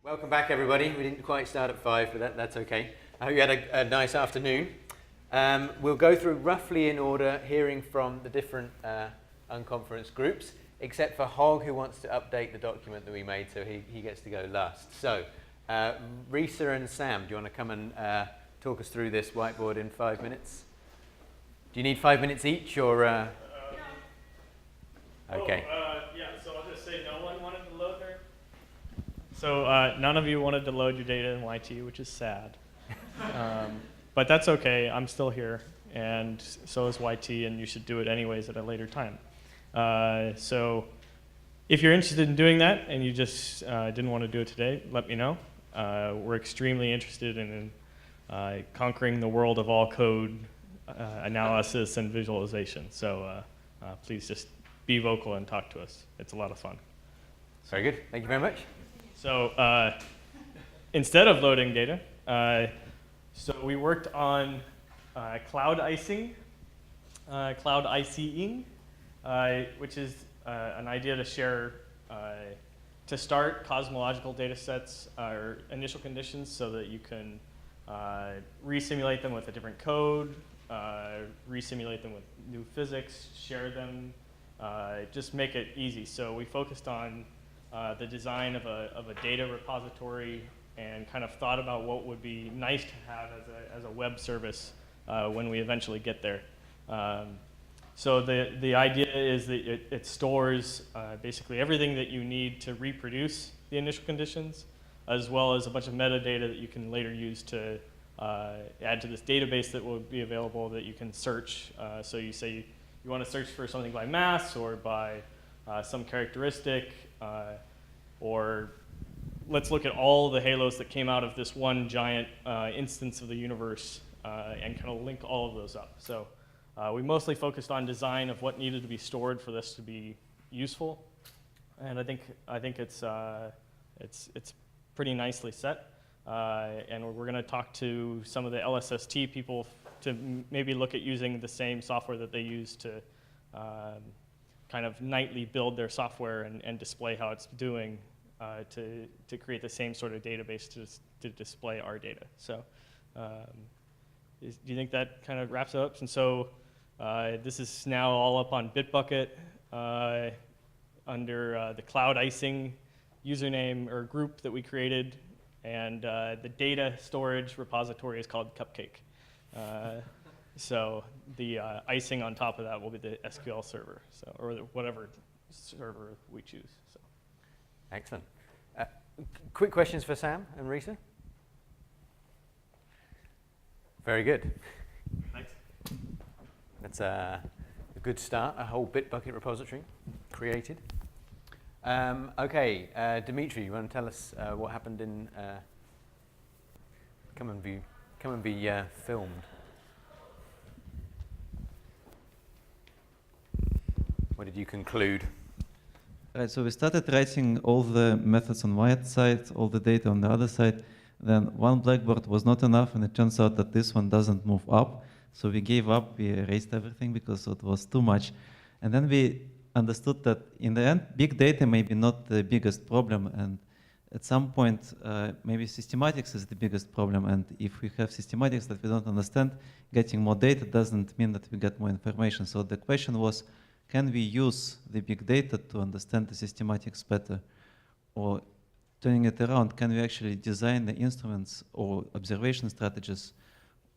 Welcome back, everybody. We didn't quite start at 5, but that's okay. I hope you had a nice afternoon. We'll go through roughly in order, hearing from the different Unconference groups, except for Hogg, who wants to update the document that we made, so he gets to go last. So, Risa and Sam, do you want to come and talk us through this whiteboard in 5 minutes? Do you need 5 minutes each, or...? Okay. Yeah, so I'll just say no one wanted to load their... So none of you wanted to load your data in YT, which is sad. But that's okay, I'm still here, and so is YT, and you should do it anyways at a later time. So if you're interested in doing that, and you just didn't want to do it today, let me know. We're extremely interested in conquering the world of all code analysis and visualization. So please just be vocal and talk to us. It's a lot of fun. Very good. Thank you very much. So instead of loading data, so we worked on cloud icing, cloud ICing, which is an idea to share, to start cosmological data sets or initial conditions so that you can re-simulate them with a different code, re-simulate them with new physics, share them, just make it easy. So we focused on the design of a data repository and kind of thought about what would be nice to have as a web service when we eventually get there. So the idea is that it stores basically everything that you need to reproduce the initial conditions, as well as a bunch of metadata that you can later use to add to this database that will be available that you can search. So you say you want to search for something by mass or by some characteristic, or let's look at all the halos that came out of this one giant instance of the universe and kind of link all of those up. So we mostly focused on design of what needed to be stored for this to be useful, and I think it's pretty nicely set. And we're going to talk to some of the LSST people to maybe look at using the same software that they use to kind of nightly build their software and display how it's doing to create the same sort of database to display our data. So do you think that kind of wraps it up? And so this is now all up on Bitbucket under the cloud icing username or group that we created. And the data storage repository is called Cupcake. So the icing on top of that will be the SQL server, so, or whatever server we choose. So. Excellent. Quick questions for Sam and Risa? Very good. Thanks. That's a good start, a whole Bitbucket repository created. Okay, Dimitri, you want to tell us what happened in... Come and be filmed. What did you conclude? Right, so we started writing all the methods on one side, all the data on the other side. Then one blackboard was not enough, and it turns out that this one doesn't move up. So we gave up, we erased everything because it was too much. And then we understood that in the end, big data may be not the biggest problem, and at some point, maybe systematics is the biggest problem, and if we have systematics that we don't understand, getting more data doesn't mean that we get more information. So the question was, can we use the big data to understand the systematics better? Or turning it around, can we actually design the instruments or observation strategies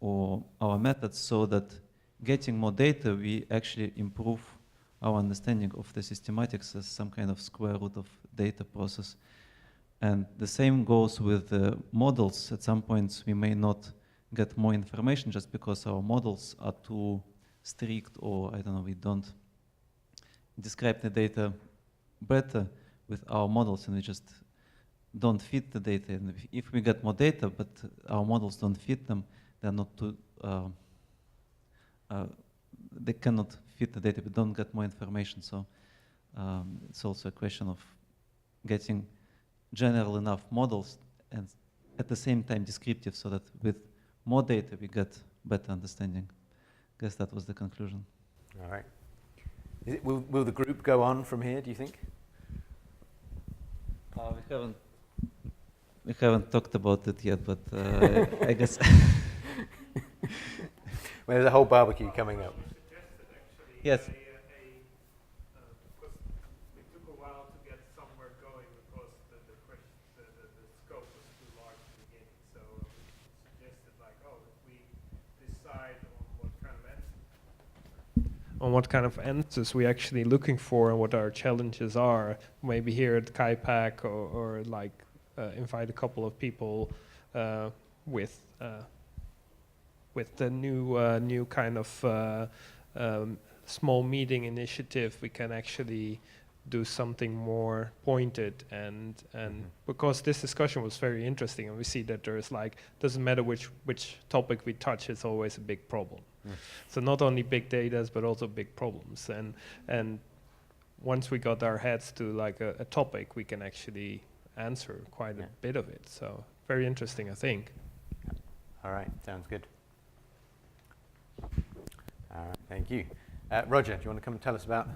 or our methods so that getting more data, we actually improve our understanding of the systematics as some kind of square root of data process. And the same goes with the models. At some points, we may not get more information just because our models are too strict, or I don't know, we don't describe the data better with our models, and we just don't fit the data. And if we get more data, but our models don't fit them, they're not too, they cannot fit the data, we don't get more information. So it's also a question of getting general enough models and at the same time descriptive, so that with more data we get better understanding. I guess that was the conclusion. All right. Will the group go on from here, do you think? We haven't we haven't talked about it yet, but I guess. Well, there's a whole barbecue coming up. Yes. Because it took a while to get somewhere going because the scope was too large at the beginning. So we suggested if we decide on what kind of answers we're actually looking for and what our challenges are, maybe here at KIPAC or invite a couple of people with the new kind of small meeting initiative, we can actually do something more pointed and because this discussion was very interesting, and we see that there's doesn't matter which topic we touch, it's always a big problem. So not only big data but also big problems, and once we got our heads to a topic, we can actually answer quite a bit of it. So very interesting, I think. All right, sounds good. All right, thank you. Roger, do you want to come and tell us about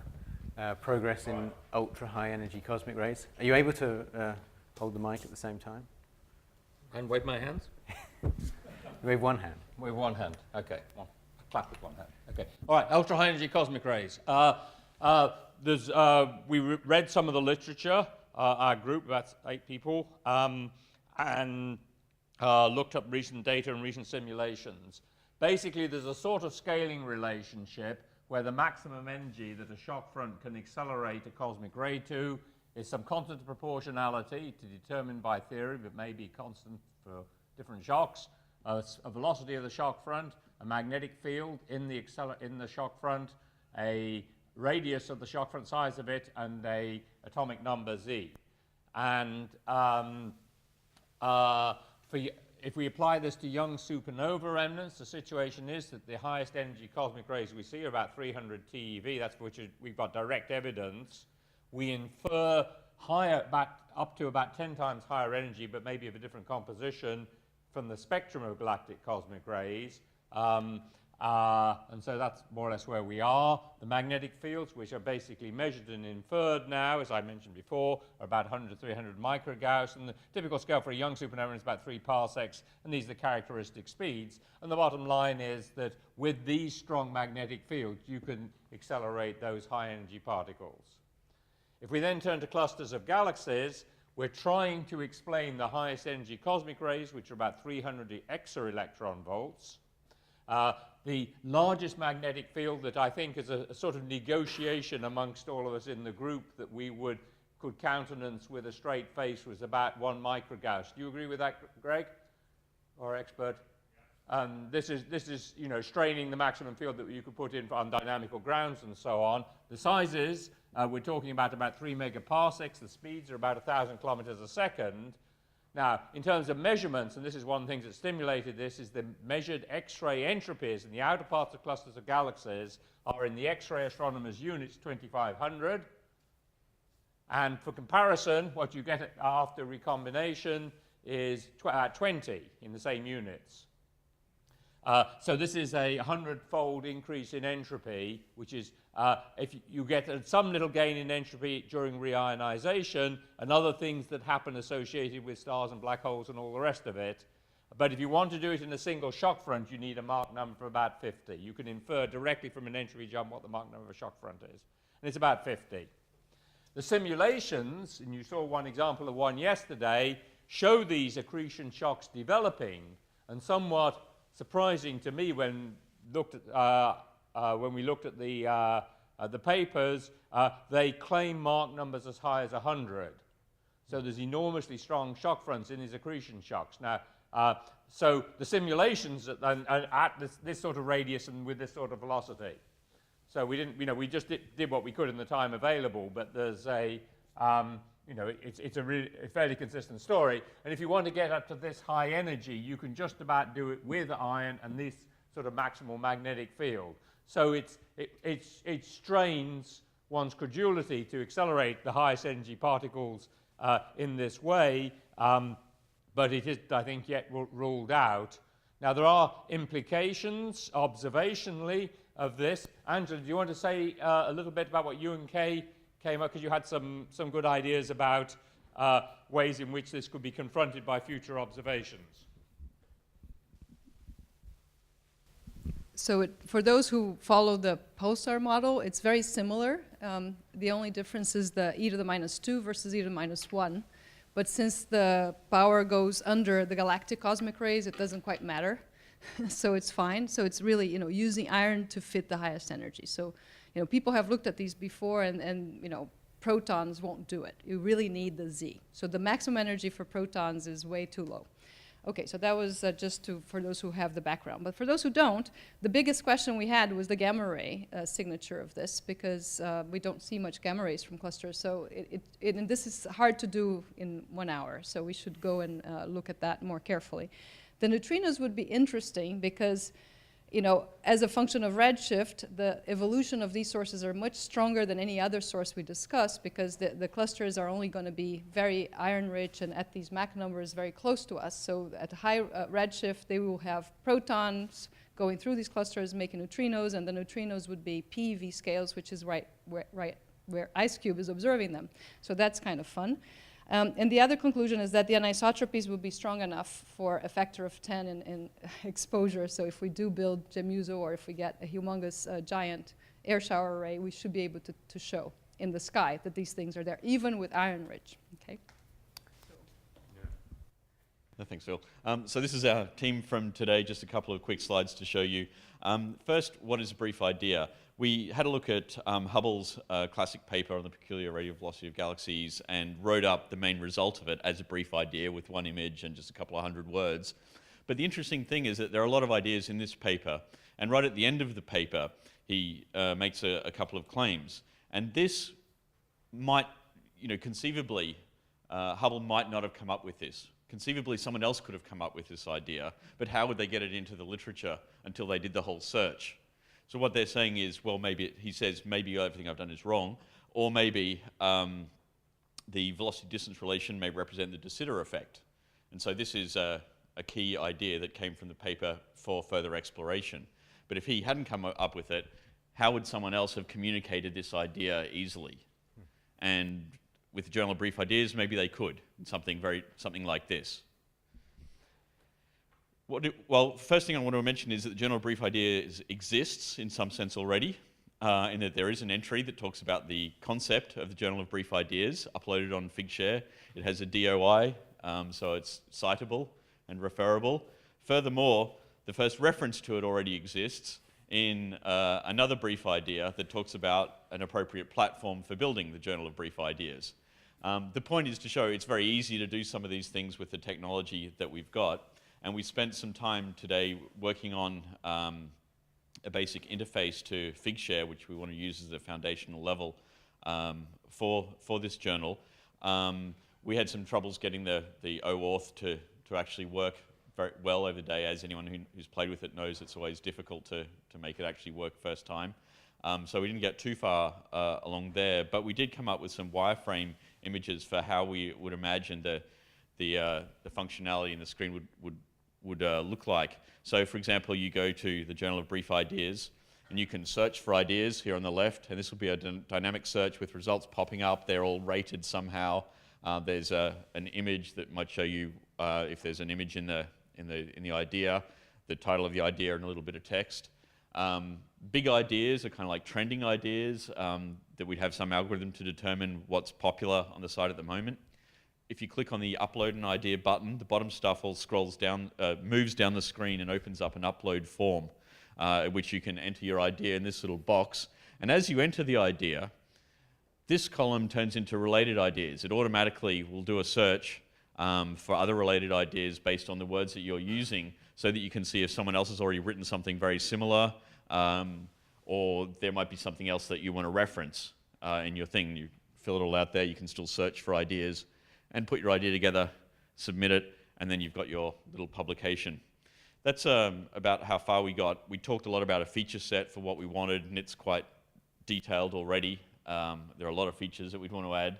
progress in ultra-high energy cosmic rays? Are you able to hold the mic at the same time? And wave my hands? Wave one hand. With one hand, okay. Well, clap with one hand, okay. All right, ultra-high energy cosmic rays. We read some of the literature, our group, about 8 people, and looked up recent data and recent simulations. Basically, there's a sort of scaling relationship where the maximum energy that a shock front can accelerate a cosmic ray to is some constant proportionality to determine by theory, but may be constant for different shocks, a velocity of the shock front, a magnetic field in the shock front, a radius of the shock front, size of it, and a atomic number z. And if we apply this to young supernova remnants, the situation is that the highest energy cosmic rays we see are about 300 TeV. That's for which we've got direct evidence. We infer up to about 10 times higher energy, but maybe of a different composition, from the spectrum of galactic cosmic rays. And so that's more or less where we are. The magnetic fields, which are basically measured and inferred now, as I mentioned before, are about 100 to 300 microgauss, and the typical scale for a young supernova is about 3 parsecs, and these are the characteristic speeds. And the bottom line is that with these strong magnetic fields, you can accelerate those high-energy particles. If we then turn to clusters of galaxies, we're trying to explain the highest energy cosmic rays, which are about 300 exaelectron volts. The largest magnetic field that I think is a sort of negotiation amongst all of us in the group that we could countenance with a straight face was about 1 microgauss. Do you agree with that, Greg, our expert? Yeah. This is straining the maximum field that you could put in on dynamical grounds and so on. The sizes, we're talking about 3 megaparsecs. The speeds are about 1,000 kilometers a second. Now, in terms of measurements, and this is one of the things that stimulated this, is the measured X-ray entropies in the outer parts of clusters of galaxies are in the X-ray astronomers' units 2500. And for comparison, what you get after recombination is 20 in the same units. So this is a 100-fold increase in entropy, which is if you get some little gain in entropy during reionization and other things that happen associated with stars and black holes and all the rest of it. But if you want to do it in a single shock front, you need a Mach number of about 50. You can infer directly from an entropy jump what the Mach number of a shock front is. And it's about 50. The simulations, and you saw one example of one yesterday, show these accretion shocks developing, and somewhat surprising to me when we looked at the papers, they claim Mach numbers as high as 100. So there's enormously strong shock fronts in these accretion shocks. Now, so the simulations at this sort of radius and with this sort of velocity. So we didn't, we just did what we could in the time available, but there's a, it's a fairly consistent story. And if you want to get up to this high energy, you can just about do it with iron and this sort of maximal magnetic field. So it strains one's credulity to accelerate the highest energy particles in this way, but it is, I think, yet ruled out. Now, there are implications observationally of this. Angela, do you want to say a little bit about what you and Kay came up, because you had some good ideas about ways in which this could be confronted by future observations. So for those who follow the pulsar model, it's very similar. The only difference is the e to the -2 versus e to the -1. But since the power goes under the galactic cosmic rays, it doesn't quite matter. So it's fine. So it's really, using iron to fit the highest energy. So, people have looked at these before, and protons won't do it. You really need the Z. So the maximum energy for protons is way too low. Okay, so that was just for those who have the background. But for those who don't, the biggest question we had was the gamma ray signature of this, because we don't see much gamma rays from clusters. So and this is hard to do in 1 hour, so we should go and look at that more carefully. The neutrinos would be interesting because, as a function of redshift, the evolution of these sources are much stronger than any other source we discussed, because the clusters are only going to be very iron-rich and at these Mach numbers very close to us. So at high redshift, they will have protons going through these clusters, making neutrinos, and the neutrinos would be PeV scales, which is right where IceCube is observing them. So that's kind of fun. And the other conclusion is that the anisotropies will be strong enough for a factor of 10 in exposure. So if we do build GEMUSO, or if we get a humongous giant air shower array, we should be able to show in the sky that these things are there, even with iron rich. Okay. No, thanks, Phil. So this is our team from today, just a couple of quick slides to show you. First, what is a brief idea? We had a look at Hubble's classic paper on the peculiar radial velocity of galaxies and wrote up the main result of it as a brief idea with one image and just a couple of 100 words. But the interesting thing is that there are a lot of ideas in this paper, and right at the end of the paper, he makes a couple of claims. And this might, conceivably, Hubble might not have come up with this. Conceivably, someone else could have come up with this idea, but how would they get it into the literature until they did the whole search? So what they're saying is, well, maybe, he says, maybe everything I've done is wrong, or maybe the velocity-distance relation may represent the de Sitter effect. And so this is a key idea that came from the paper for further exploration. But if he hadn't come up with it, how would someone else have communicated this idea easily? And with the Journal of Brief Ideas, maybe they could, something like this. Well, first thing I want to mention is that the Journal of Brief Ideas exists in some sense already, in that there is an entry that talks about the concept of the Journal of Brief Ideas uploaded on Figshare. It has a DOI, so it's citable and referable. Furthermore, the first reference to it already exists in another brief idea that talks about an appropriate platform for building the Journal of Brief Ideas. The point is to show it's very easy to do some of these things with the technology that we've got. And we spent some time today working on a basic interface to Figshare, which we want to use as a foundational level for this journal. We had some troubles getting the OAuth to actually work very well over the day. As anyone who's played with it knows, it's always difficult to make it actually work first time. So we didn't get too far along there, but we did come up with some wireframe images for how we would imagine the functionality in the screen would look like. So for example, you go to the Journal of Brief Ideas and you can search for ideas here on the left, and this will be a dynamic search with results popping up. They're all rated somehow. There's an image that might show you if there's an image in the idea, the title of the idea and a little bit of text. Big ideas are kind of like trending ideas that we'd have some algorithm to determine what's popular on the site at the moment. If you click on the upload an idea button, the bottom stuff all scrolls down, moves down the screen and opens up an upload form, which you can enter your idea in this little box. And as you enter the idea, this column turns into related ideas. It automatically will do a search for other related ideas based on the words that you're using, so that you can see if someone else has already written something very similar, or there might be something else that you want to reference in your thing. You fill it all out there. You can still search for ideas and put your idea together, submit it, and then you've got your little publication. That's about how far we got. We talked a lot about a feature set for what we wanted, and it's quite detailed already. There are a lot of features that we'd want to add,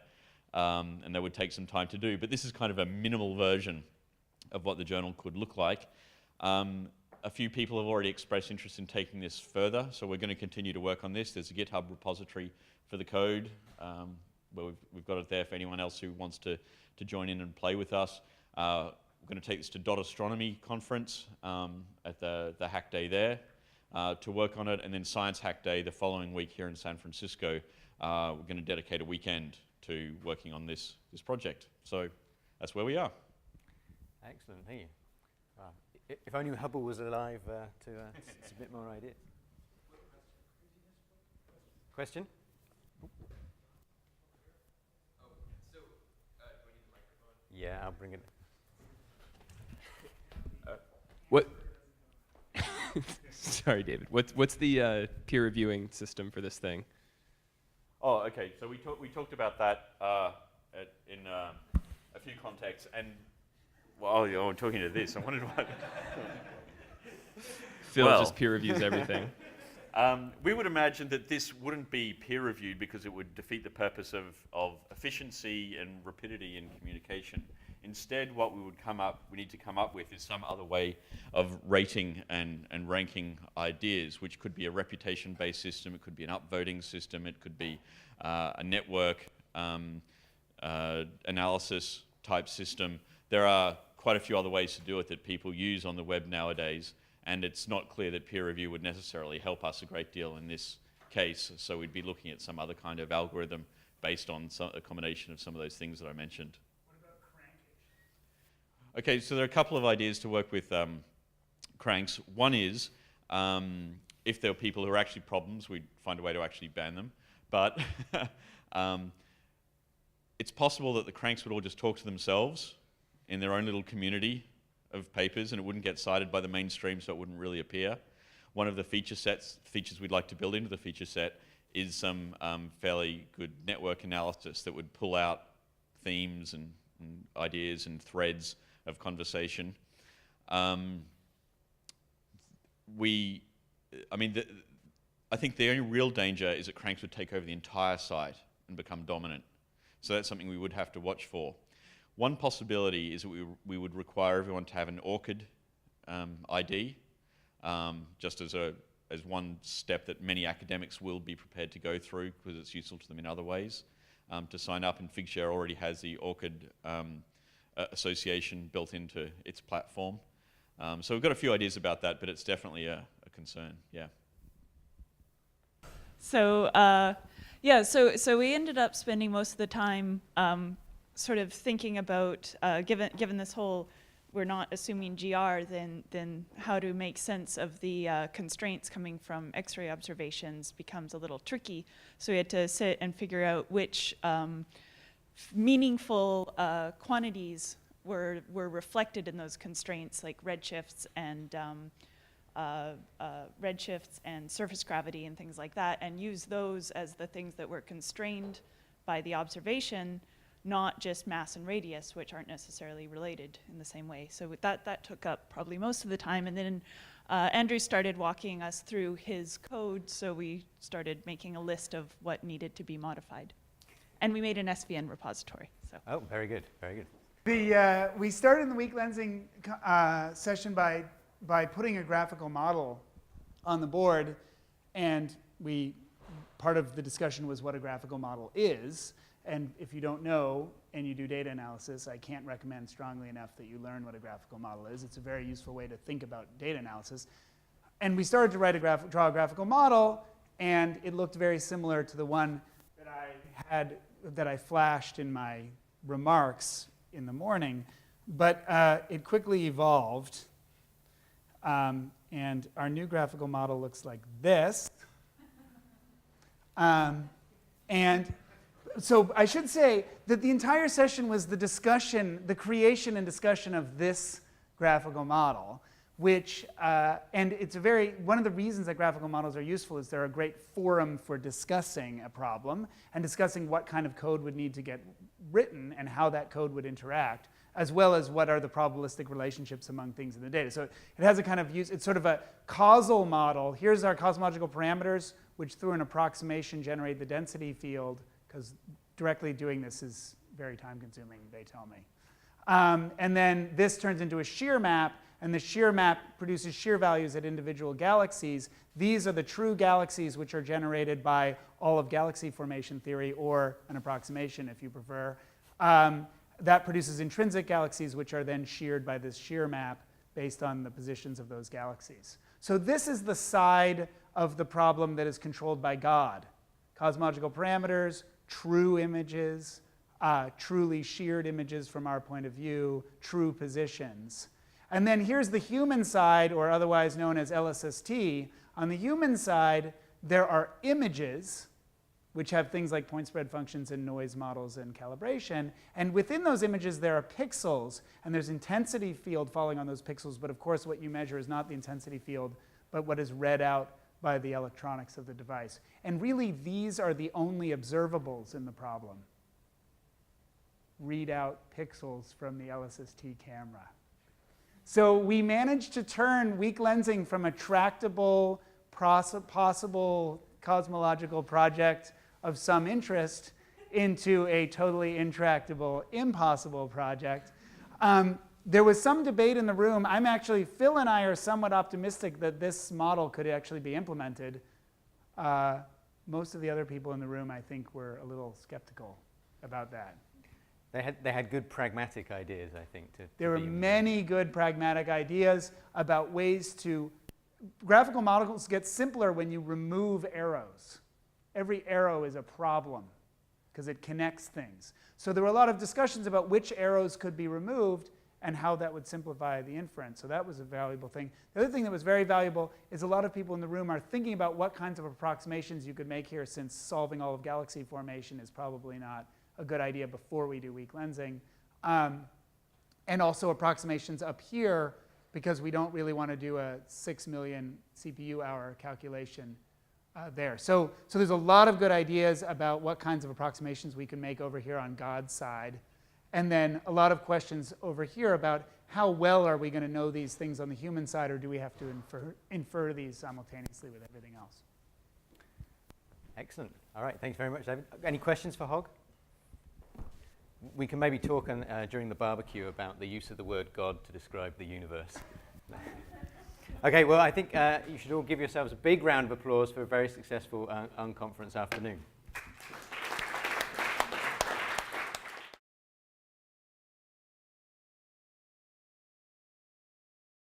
and that would take some time to do. But this is kind of a minimal version of what the journal could look like. A few people have already expressed interest in taking this further, so we're going to continue to work on this. There's a GitHub repository for the code. where we've got it there for anyone else who wants to join in and play with us. We're going to take this to Dot Astronomy Conference at the Hack Day there to work on it, and then Science Hack Day the following week here in San Francisco. We're going to dedicate a weekend to working on this project. So that's where we are. Excellent, thank you. Wow. If only Hubble was alive to submit more ideas. Question? Yeah, I'll bring it. What? Sorry, David. What's the peer reviewing system for this thing? Oh, okay. So we talked about that in a few contexts, and well, I'm talking to this. I wondered what. Phil just peer reviews everything. We would imagine that this wouldn't be peer reviewed because it would defeat the purpose of efficiency and rapidity in communication. Instead, what we need to come up with is some other way of rating and ranking ideas, which could be a reputation-based system, it could be an upvoting system, it could be a network analysis type system. There are quite a few other ways to do it that people use on the web nowadays, and it's not clear that peer review would necessarily help us a great deal in this case, so we'd be looking at some other kind of algorithm based on a combination of some of those things that I mentioned. Okay, so there are a couple of ideas to work with cranks. One is, if there are people who are actually problems, we'd find a way to actually ban them. But it's possible that the cranks would all just talk to themselves in their own little community of papers, and it wouldn't get cited by the mainstream, so it wouldn't really appear. One of the features we'd like to build into the feature set is some fairly good network analysis that would pull out themes and ideas and threads of conversation. I think the only real danger is that cranks would take over the entire site and become dominant. So that's something we would have to watch for. One possibility is that we would require everyone to have an ORCID ID, just as one step that many academics will be prepared to go through because it's useful to them in other ways. To sign up, and Figshare already has the ORCID association built into its platform. So we've got a few ideas about that, but it's definitely a concern, yeah. So so we ended up spending most of the time sort of thinking about, given this whole, we're not assuming GR, then how to make sense of the constraints coming from X-ray observations becomes a little tricky. So we had to sit and figure out which meaningful quantities were reflected in those constraints, like redshifts and surface gravity and things like that, and use those as the things that were constrained by the observation, not just mass and radius, which aren't necessarily related in the same way. So that took up probably most of the time, and then Andrew started walking us through his code, so we started making a list of what needed to be modified. And we made an SVN repository. So. Oh, very good, very good. We started in the weak lensing session by putting a graphical model on the board, and part of the discussion was what a graphical model is. And if you don't know and you do data analysis, I can't recommend strongly enough that you learn what a graphical model is. It's a very useful way to think about data analysis. And we started to draw a graphical model, and it looked very similar to the one that I flashed in my remarks in the morning. But it quickly evolved, and our new graphical model looks like this. And so I should say that the entire session was the creation and discussion of this graphical model, which, and it's one of the reasons that graphical models are useful is they're a great forum for discussing a problem and discussing what kind of code would need to get written and how that code would interact, as well as what are the probabilistic relationships among things in the data. So it has a kind of use, it's sort of a causal model. Here's our cosmological parameters, which through an approximation generate the density field, because directly doing this is very time consuming, they tell me. And then this turns into a shear map, and the shear map produces shear values at individual galaxies. These are the true galaxies which are generated by all of galaxy formation theory, or an approximation if you prefer. That produces intrinsic galaxies, which are then sheared by this shear map based on the positions of those galaxies. So this is the side of the problem that is controlled by God. Cosmological parameters, true images, truly sheared images from our point of view, true positions. And then here's the human side, or otherwise known as LSST. On the human side, there are images, which have things like point spread functions and noise models and calibration. And within those images, there are pixels, and there's intensity field falling on those pixels. But of course, what you measure is not the intensity field, but what is read out by the electronics of the device. And really, these are the only observables in the problem. Read out pixels from the LSST camera. So we managed to turn weak lensing from a tractable, possible cosmological project of some interest into a totally intractable, impossible project. There was some debate in the room. Phil and I are somewhat optimistic that this model could actually be implemented. Most of the other people in the room, I think, were a little skeptical about that. They had good pragmatic ideas, I think. There were many good pragmatic ideas about ways to... Graphical models get simpler when you remove arrows. Every arrow is a problem because it connects things. So there were a lot of discussions about which arrows could be removed and how that would simplify the inference. So that was a valuable thing. The other thing that was very valuable is a lot of people in the room are thinking about what kinds of approximations you could make here, since solving all of galaxy formation is probably not a good idea before we do weak lensing. And also approximations up here, because we don't really want to do a 6 million CPU hour calculation there. So there's a lot of good ideas about what kinds of approximations we can make over here on God's side. And then a lot of questions over here about how well are we going to know these things on the human side, or do we have to infer these simultaneously with everything else? Excellent. All right, thanks very much, David. Any questions for Hogg? We can maybe talk during the barbecue about the use of the word God to describe the universe. Okay, well, I think you should all give yourselves a big round of applause for a very successful Unconference afternoon.